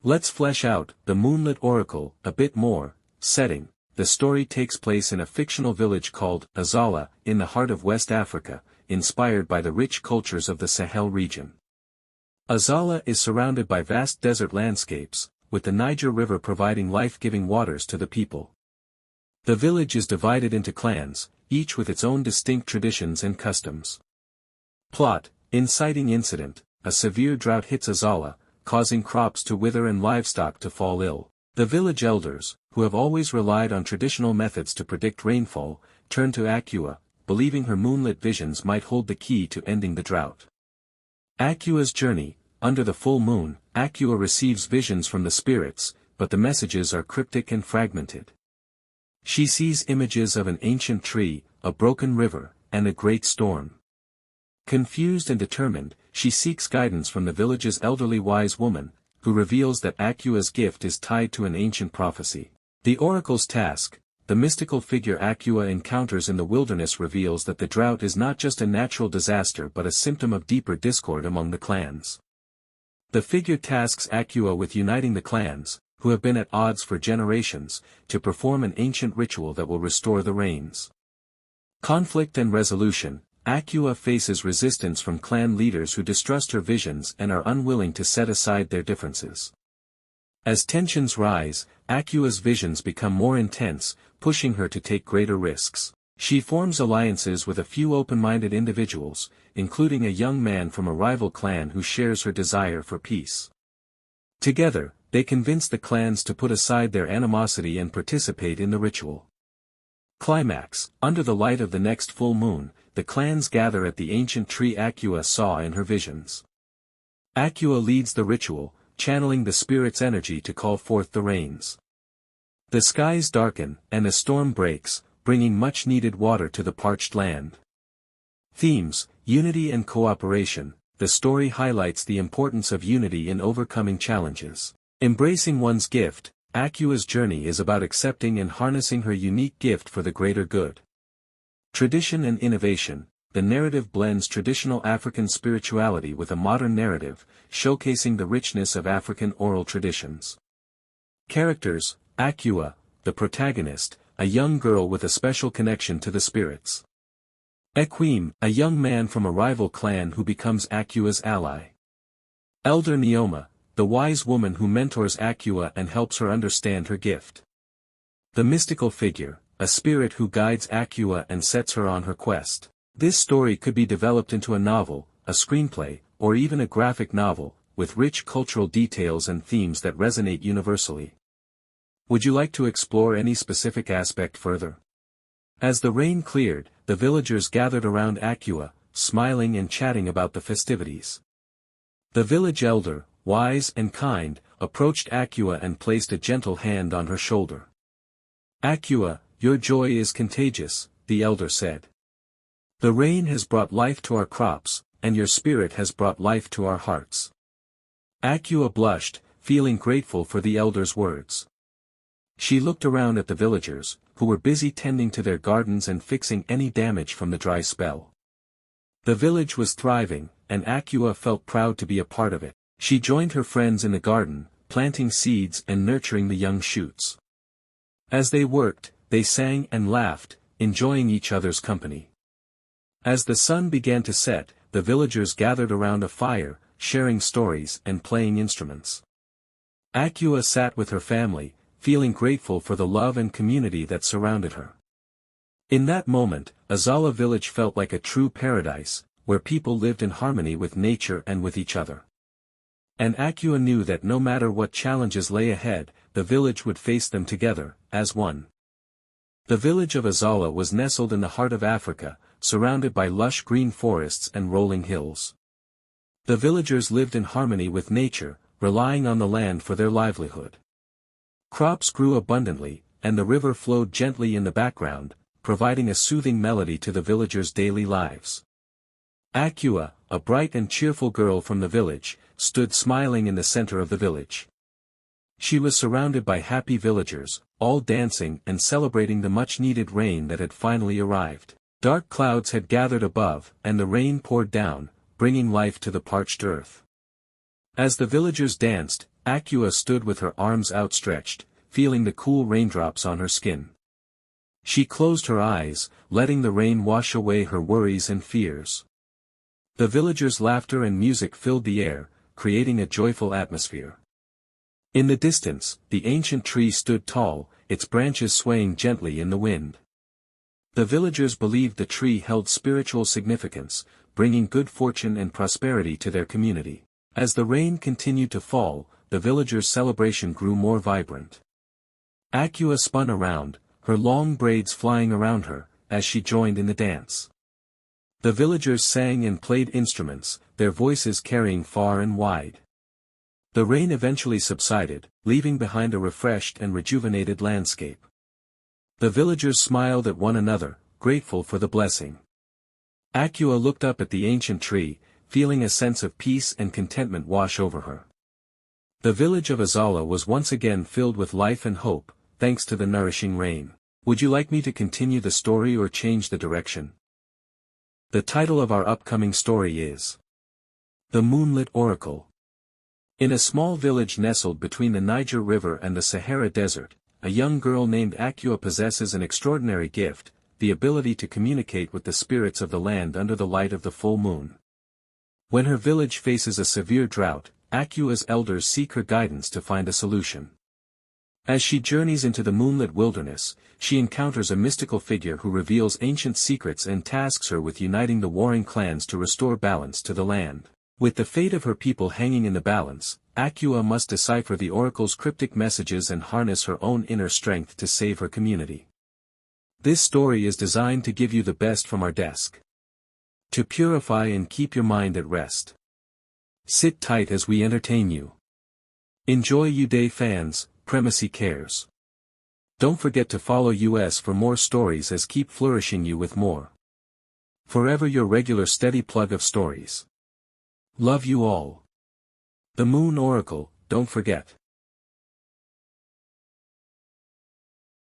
Let's flesh out the Moonlit Oracle a bit more. Setting: the story takes place in a fictional village called Azala, in the heart of West Africa, inspired by the rich cultures of the Sahel region. Azala is surrounded by vast desert landscapes, with the Niger River providing life-giving waters to the people. The village is divided into clans, each with its own distinct traditions and customs. Plot: inciting incident: a severe drought hits Azala, causing crops to wither and livestock to fall ill. The village elders, who have always relied on traditional methods to predict rainfall, turn to Akua, believing her moonlit visions might hold the key to ending the drought. Akua's journey: under the full moon, Akua receives visions from the spirits, but the messages are cryptic and fragmented. She sees images of an ancient tree, a broken river, and a great storm. Confused and determined, she seeks guidance from the village's elderly wise woman, who reveals that Akua's gift is tied to an ancient prophecy. The oracle's task: the mystical figure Akua encounters in the wilderness reveals that the drought is not just a natural disaster but a symptom of deeper discord among the clans. The figure tasks Akua with uniting the clans, who have been at odds for generations, to perform an ancient ritual that will restore the rains. Conflict and resolution: Akua faces resistance from clan leaders who distrust her visions and are unwilling to set aside their differences. As tensions rise, Akua's visions become more intense, pushing her to take greater risks. She forms alliances with a few open-minded individuals, including a young man from a rival clan who shares her desire for peace. Together, they convince the clans to put aside their animosity and participate in the ritual. Climax: under the light of the next full moon, the clans gather at the ancient tree Akua saw in her visions. Akua leads the ritual, channeling the spirit's energy to call forth the rains. The skies darken, and a storm breaks, bringing much-needed water to the parched land. Themes: unity and cooperation. The story highlights the importance of unity in overcoming challenges. Embracing one's gift: Akua's journey is about accepting and harnessing her unique gift for the greater good. Tradition and innovation: the narrative blends traditional African spirituality with a modern narrative, showcasing the richness of African oral traditions. Characters: Akua, the protagonist, a young girl with a special connection to the spirits. Equim, a young man from a rival clan who becomes Akua's ally. Elder Neoma, the wise woman who mentors Akua and helps her understand her gift. The mystical figure, a spirit who guides Akua and sets her on her quest. This story could be developed into a novel, a screenplay, or even a graphic novel, with rich cultural details and themes that resonate universally. Would you like to explore any specific aspect further? As the rain cleared, the villagers gathered around Akua, smiling and chatting about the festivities. The village elder, wise and kind, approached Akua and placed a gentle hand on her shoulder. "Akua, your joy is contagious," the elder said. "The rain has brought life to our crops, and your spirit has brought life to our hearts." Akua blushed, feeling grateful for the elder's words. She looked around at the villagers, who were busy tending to their gardens and fixing any damage from the dry spell. The village was thriving, and Akua felt proud to be a part of it. She joined her friends in the garden, planting seeds and nurturing the young shoots. As they worked, they sang and laughed, enjoying each other's company. As the sun began to set, the villagers gathered around a fire, sharing stories and playing instruments. Akua sat with her family, feeling grateful for the love and community that surrounded her. In that moment, Azala village felt like a true paradise, where people lived in harmony with nature and with each other. And Akua knew that no matter what challenges lay ahead, the village would face them together, as one. The village of Azala was nestled in the heart of Africa, surrounded by lush green forests and rolling hills. The villagers lived in harmony with nature, relying on the land for their livelihood. Crops grew abundantly, and the river flowed gently in the background, providing a soothing melody to the villagers' daily lives. Akua, a bright and cheerful girl from the village, stood smiling in the center of the village. She was surrounded by happy villagers, all dancing and celebrating the much-needed rain that had finally arrived. Dark clouds had gathered above, and the rain poured down, bringing life to the parched earth. As the villagers danced, Acua stood with her arms outstretched, feeling the cool raindrops on her skin. She closed her eyes, letting the rain wash away her worries and fears. The villagers' laughter and music filled the air, creating a joyful atmosphere. In the distance, the ancient tree stood tall, its branches swaying gently in the wind. The villagers believed the tree held spiritual significance, bringing good fortune and prosperity to their community. As the rain continued to fall, the villagers' celebration grew more vibrant. Acua spun around, her long braids flying around her, as she joined in the dance. The villagers sang and played instruments, their voices carrying far and wide. The rain eventually subsided, leaving behind a refreshed and rejuvenated landscape. The villagers smiled at one another, grateful for the blessing. Acua looked up at the ancient tree, feeling a sense of peace and contentment wash over her. The village of Azala was once again filled with life and hope, thanks to the nourishing rain. Would you like me to continue the story or change the direction? The title of our upcoming story is The Moonlit Oracle. In a small village nestled between the Niger River and the Sahara Desert, a young girl named Acua possesses an extraordinary gift, the ability to communicate with the spirits of the land under the light of the full moon. When her village faces a severe drought, Acua's elders seek her guidance to find a solution. As she journeys into the moonlit wilderness, she encounters a mystical figure who reveals ancient secrets and tasks her with uniting the warring clans to restore balance to the land. With the fate of her people hanging in the balance, Acua must decipher the oracle's cryptic messages and harness her own inner strength to save her community. This story is designed to give you the best from our desk. To purify and keep your mind at rest. Sit tight as we entertain you. Enjoy Uday fans, Primacy cares. Don't forget to follow us for more stories as keep flourishing you with more. Forever your regular steady plug of stories. Love you all. The Moon Oracle, don't forget.